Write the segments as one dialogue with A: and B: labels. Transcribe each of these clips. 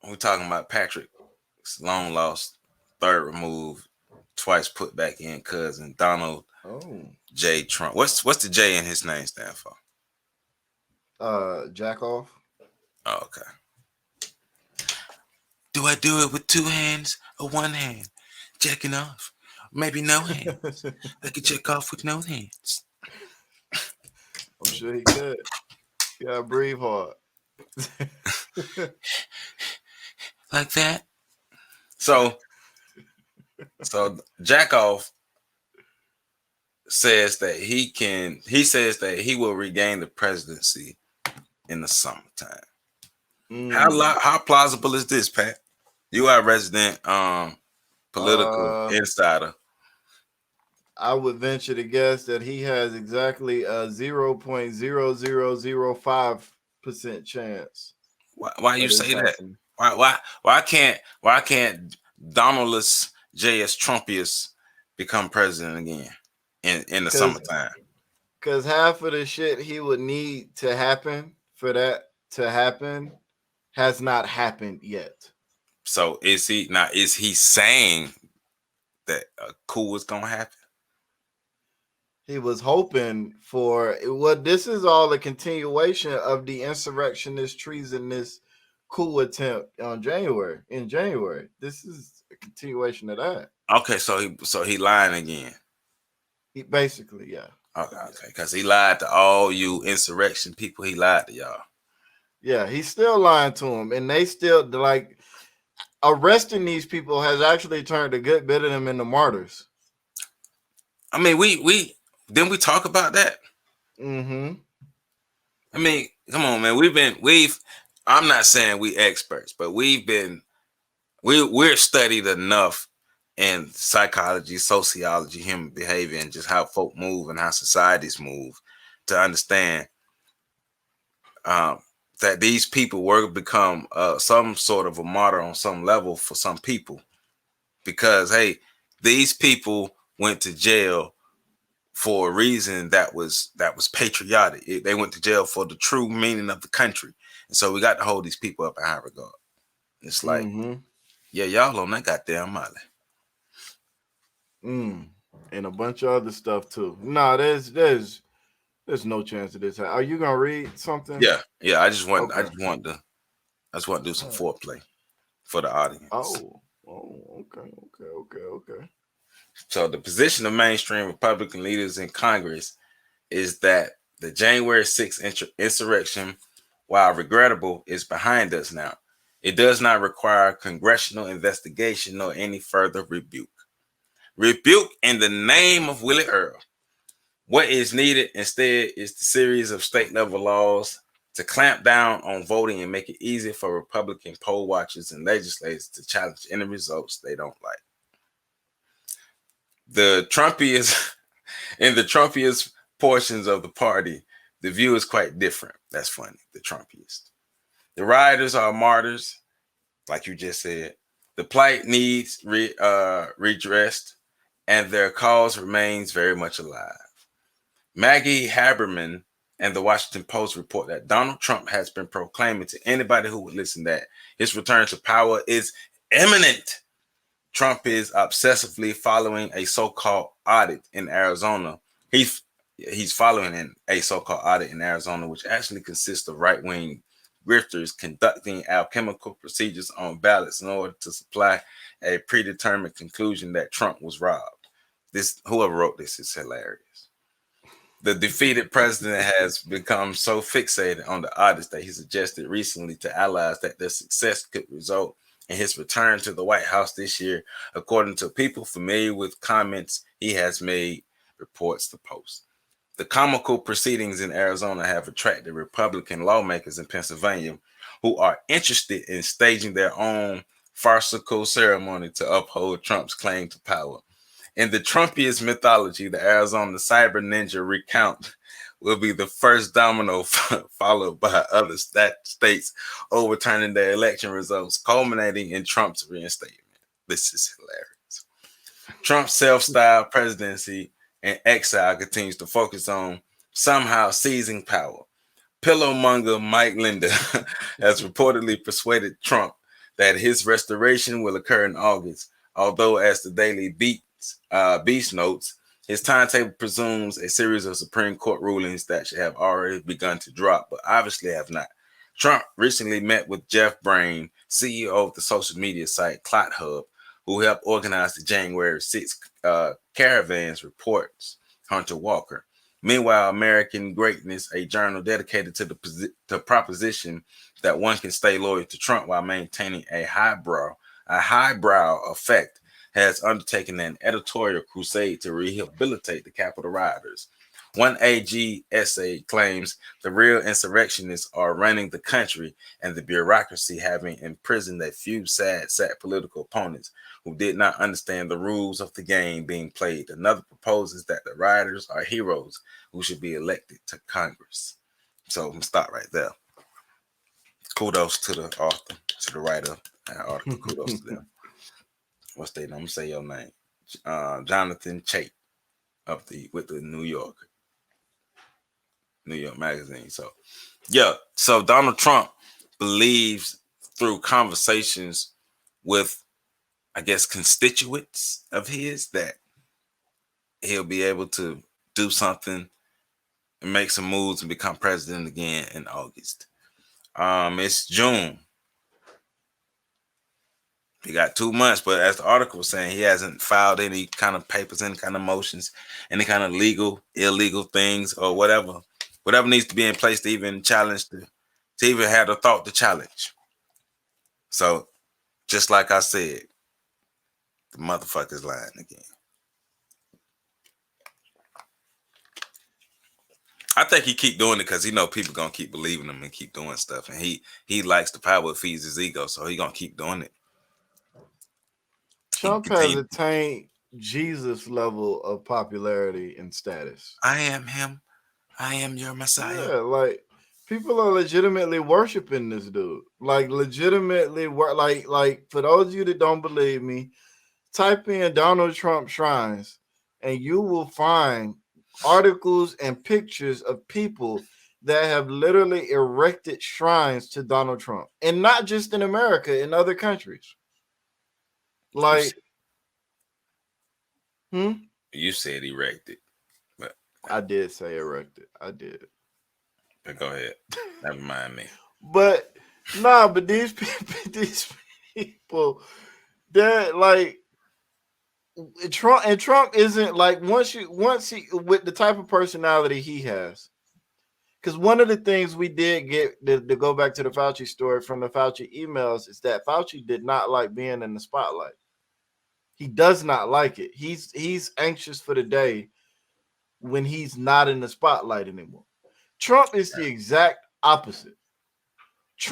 A: we're talking about Patrick, long lost, third removed, twice put back in cousin Donald
B: Oh,
A: J. Trump. What's the J in his name stand for?
B: jack off.
A: Oh, okay. Do I do it with two hands or one hand? Jacking off. Maybe no hands. I could check off with no hands.
B: I'm sure he could. Yeah, breathe hard.
A: Like that. So Jackoff says that he will regain the presidency in the summertime.
B: Mm.
A: How plausible is this, Pat? You are a resident political
B: Uh,
A: insider.
B: I would venture to guess that he has exactly a 0.0005% chance
A: Why you
B: of this
A: say that?
B: happening.
A: Why can't Donaldus J.S. Trumpius become president again in the
B: Because
A: summertime?
B: half of the shit he would need to happen for that to happen has not happened yet.
A: So is he saying that cool is gonna happen?
B: He was hoping for what this is all a continuation of the insurrectionist treasonous coup attempt on January in January. This is a continuation of that.
A: Okay, so he lying again.
B: Basically, yeah.
A: Okay, because he lied to all you insurrection people. He lied to y'all.
B: Yeah, he's still lying to him, and they still like arresting these people has actually turned a good bit of them into martyrs.
A: I mean, we didn't we talk about that?
B: Mm-hmm.
A: I mean, come on, man. We've. I'm not saying we experts, but we're studied enough in psychology, sociology, human behavior, and just how folk move and how societies move to understand um, that these people were become some sort of a martyr on some level for some people because hey, these people went to jail for a reason that was patriotic. They went to jail for the true meaning of the country, and so we got to hold these people up in high regard. It's like,
B: Mm-hmm.
A: yeah, y'all on that goddamn molly.
B: Mm. And a bunch of other stuff too. No, there's no chance of this. Are you gonna read something?
A: Yeah.
B: Okay.
A: I just want to do some
B: All right.
A: foreplay for the audience.
B: Oh. Oh. Okay. Okay. Okay. Okay.
A: So the position of mainstream Republican leaders in Congress is that the January 6th insurrection, while regrettable, is behind us now. It does not require congressional investigation nor any further rebuke. Rebuke in the name of Willie Earl. What is needed instead is the series of state level laws to clamp down on voting and make it easy for Republican poll watchers and legislators to challenge any results they don't like. The Trumpiest in the Trumpiest portions of the party, the view is quite different. That's funny. The Trumpiest. The rioters are martyrs, like you just said. The plight needs redressed, and their cause remains very much alive. Maggie Haberman and the Washington Post report that Donald Trump has been proclaiming to anybody who would listen that his return to power is imminent. Trump is obsessively following a so-called audit in Arizona. He's following a so-called audit in Arizona, which actually consists of right-wing grifters conducting alchemical procedures on ballots in order to supply a predetermined conclusion that Trump was robbed. This whoever wrote this is hilarious. The defeated president has become so fixated on the audits that he suggested recently to allies that their success could result in his return to the White House this year, according to people familiar with comments he has made, reports the Post. The comical proceedings in Arizona have attracted Republican lawmakers in Pennsylvania who are interested in staging their own farcical ceremony to uphold Trump's claim to power. In the Trumpiest mythology, the Arizona cyber ninja recount will be the first domino followed by other states overturning their election results, culminating in Trump's reinstatement. This is hilarious. Trump's self-styled presidency in exile continues to focus on somehow seizing power. Pillowmonger Mike Linder has reportedly persuaded Trump that his restoration will occur in August, although, as the Daily Beast notes, his timetable presumes a series of Supreme Court rulings that should have already begun to drop, but obviously have not. Trump recently met with Jeff Brain, CEO of the social media site Clot Hub, who helped organize the January 6th caravans, reports Hunter Walker. Meanwhile, American Greatness, a journal dedicated to the proposition that one can stay loyal to Trump while maintaining a highbrow effect, has undertaken an editorial crusade to rehabilitate the Capitol rioters. One AG essay claims the real insurrectionists are running the country and the bureaucracy having imprisoned a few sad political opponents who did not understand the rules of the game being played. Another proposes that the rioters are heroes who should be elected to Congress. So I'm gonna stop right there. Kudos to the author, to the writer of that article. Kudos to them. What's their name? I'm gonna say your name. Jonathan Chait of the with the New York Magazine. So yeah, so Donald Trump believes through conversations with, I guess, constituents of his that he'll be able to do something and make some moves and become president again in August. It's June. He got 2 months, but as the article was saying, he hasn't filed any kind of papers, any kind of motions, any kind of legal, illegal things, or whatever needs to be in place to even challenge to even have the thought to challenge. So, just like I said, the motherfucker's lying again. I think he keep doing it because he know people gonna keep believing him and keep doing stuff, and he likes the power. It feeds his ego, so he gonna keep doing it. He
B: Trump has
A: continue.
B: attained Jesus level of popularity and status.
A: I am him. I am your Messiah.
B: Yeah, like people are legitimately worshiping this dude. Like legitimately like for those of you that don't believe me, type in Donald Trump shrines and you will find articles and pictures of people that have literally erected shrines to Donald Trump. And not just in America, in other countries.
A: You said,
B: Like hmm?
A: you said erected, but
B: I did say erected. I did.
A: go ahead. Never mind me.
B: But nah, but these people, these people, they're like Trump isn't like once he with the type of personality he has. Because one of the things we did get to go back to the Fauci story from the Fauci emails is that Fauci did not like being in the spotlight. He does not like it. He's anxious for the day when he's not in the spotlight anymore. Trump is the exact opposite. He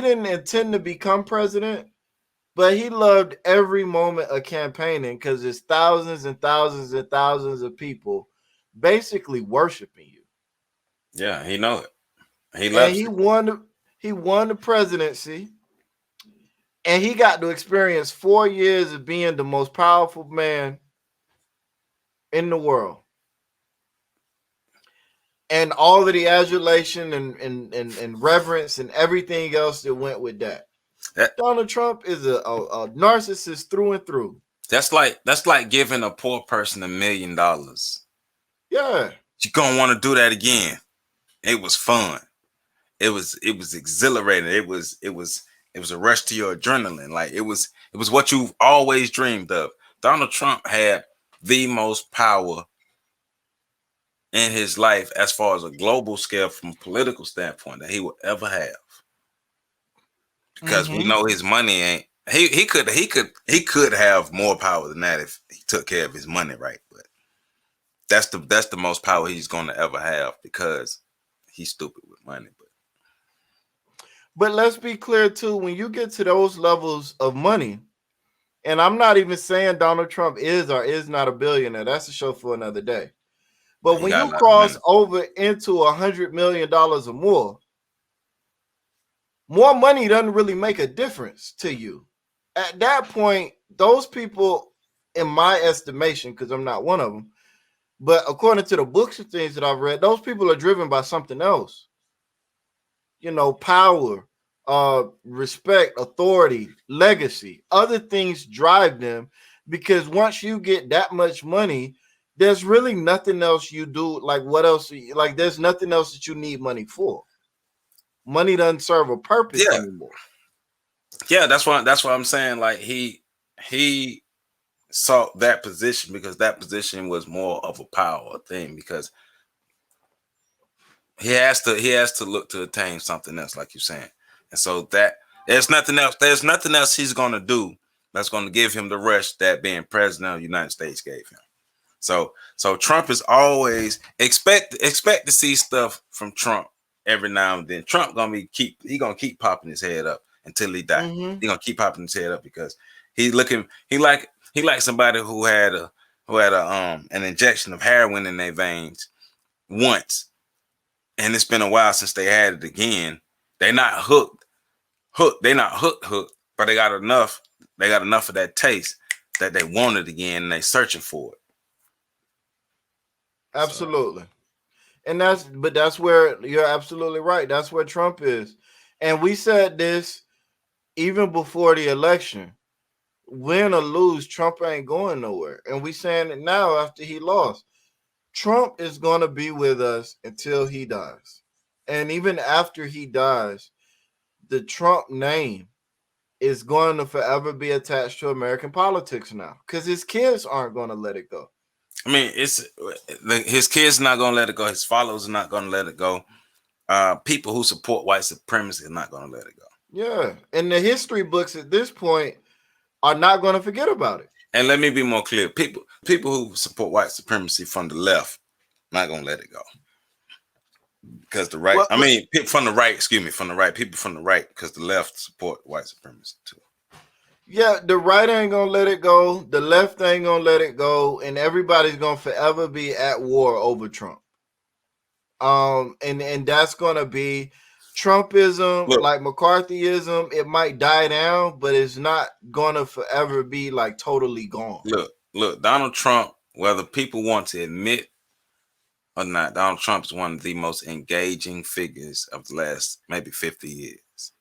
B: didn't intend to become president, but he loved every moment of campaigning because there's thousands and thousands and thousands of people basically worshiping you.
A: Yeah, he know it. He
B: And
A: loves it.
B: he won the presidency, and he got to experience 4 years of being the most powerful man in the world. And all of the adulation and reverence and everything else that went with that.
A: That,
B: Donald Trump is a narcissist through and through.
A: that's like giving a poor person $1 million.
B: Yeah.
A: You're gonna want to do that again. It was fun. It was exhilarating. It was a rush to your adrenaline. Like it was what you've always dreamed of. Donald Trump had the most power in his life as far as a global scale from a political standpoint that he would ever have. Because we
B: Mm-hmm.
A: know his money ain't he could have more power than that if he took care of his money right. But that's the most power he's gonna ever have because he's stupid with money.
B: But let's be clear too, when you get to those levels of money, and I'm not even saying Donald Trump is or is not a billionaire. That's a show for another day.
A: But
B: But
A: he
B: when
A: got
B: you
A: a lot of
B: cross
A: money.
B: over into $100 million or more money doesn't really make a difference to you. At that point, those people, in my estimation, because I'm not one of them, but according to the books and things that I've read, those people are driven by something else. Power, respect, authority, legacy, other things drive them, because once you get that much money, there's really nothing else you do. Like, what else? Like, there's nothing else that you need money for. Money doesn't serve a purpose
A: Yeah,
B: anymore.
A: yeah. That's why I'm saying like he sought that position because that position was more of a power thing because he has to look to attain something else, like you're saying. And so that there's nothing else he's gonna do that's gonna give him the rush that being president of the United States gave him. So Trump is always expect to see stuff from Trump every now and then. Trump gonna keep popping his head up until he die.
B: Mm-hmm.
A: He gonna keep popping his head up because he like somebody who had an injection of heroin in their veins once, and it's been a while since they had it again. They not hooked. They not hooked, but they got enough. They got enough of that taste that they want it again, and they searching for it. So
B: Absolutely. And that's where you're absolutely right. That's where Trump is. And we said this even before the election. Win or lose, Trump ain't going nowhere. And we saying it now after he lost. Trump is going to be with us until he dies. And even after he dies, the Trump name is going to forever be attached to American politics now, because his kids aren't going to let it go.
A: I mean, his kids not gonna let it go. His followers are not gonna let it go. People who support white supremacy are not gonna let it go.
B: Yeah. And the history books at this point are not going to forget about it.
A: And let me be more clear: people who support white supremacy from the left not gonna let it go because the right.
B: Well,
A: I mean, people from the right. Excuse me, from the right. People from the right because the left support white supremacy too.
B: yeah, the right ain't going to let it go. The left ain't going to let it go. And everybody's going to forever be at war over Trump. And that's gonna be Trumpism,
A: Look,
B: like McCarthyism. It might die down, but it's not gonna forever be like totally gone.
A: look. Donald Trump, whether people want to admit or not, Donald Trump is one of the most engaging figures of the last maybe 50 years.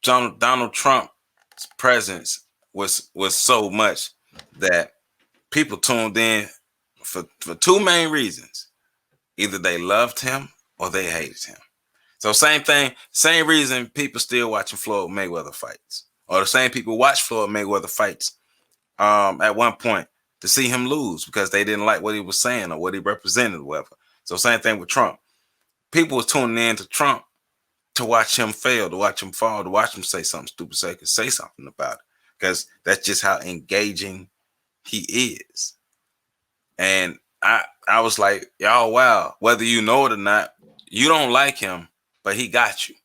A: Donald Trump's presence was so much that people tuned in for two main reasons. Either they loved him or they hated him. So same thing, same reason people still watching Floyd Mayweather fights. Or the same people watch Floyd Mayweather fights at one point to see him lose because they didn't like what he was saying or what he represented or whatever. So same thing with Trump. People was tuning in to Trump to watch him fail, to watch him fall, to watch him say something stupid, so he could say something about it. Because that's just how engaging he is. And I was like, y'all, wow, whether you know it or not, you don't like him, but he got you.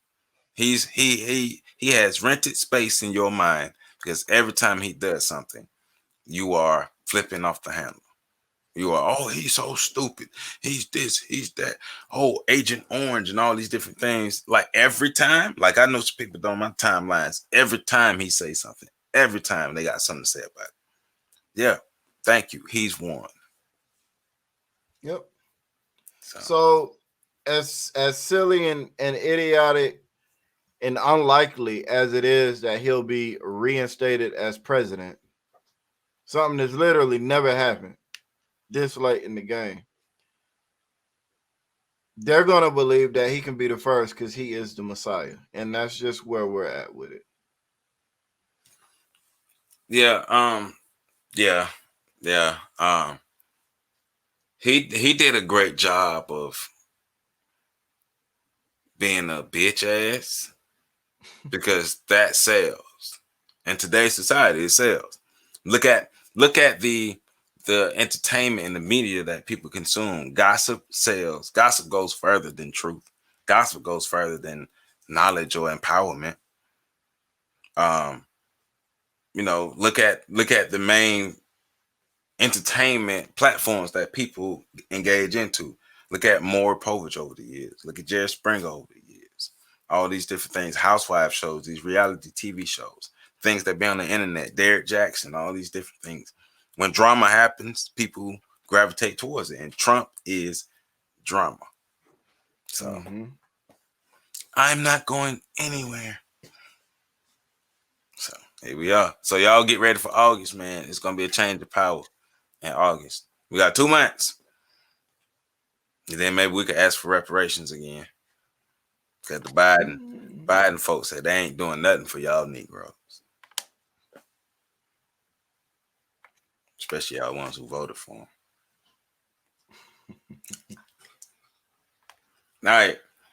A: He has rented space in your mind because every time he does something, you are flipping off the handle. You are, oh, he's so stupid. He's this, he's that. Oh, Agent Orange and all these different things. Like every time, like I know some people on my timelines, every time he says something, every time they got something to say about it. Yeah, thank you. He's won.
B: Yep.
A: So
B: So as silly and idiotic and unlikely as it is that he'll be reinstated as president, something that's literally never happened this late in the game, they're gonna believe that he can be the first because he is the Messiah, and that's just where we're at with it.
A: yeah, yeah, yeah. He did a great job of being a bitch ass because that sells. In today's society, it sells. Look at the entertainment and the media that people consume. Gossip sells. Gossip goes further than truth. Gossip goes further than knowledge or empowerment. Um, look at the main entertainment platforms that people engage into. Look at Maury Povich over the years. Look at Jerry Springer over the years. All these different things, housewife shows, these reality TV shows, things that be on the internet, Derek Jackson, all these different things. When drama happens, people gravitate towards it. And Trump is drama. So
B: Mm-hmm.
A: I'm not going anywhere. So here we are. So y'all get ready for August, man. It's gonna be a change of power in August. We got 2 months. And then maybe we could ask for reparations again. Because the Biden folks said they ain't doing nothing for y'all Negroes. Especially y'all ones who voted for him. All right.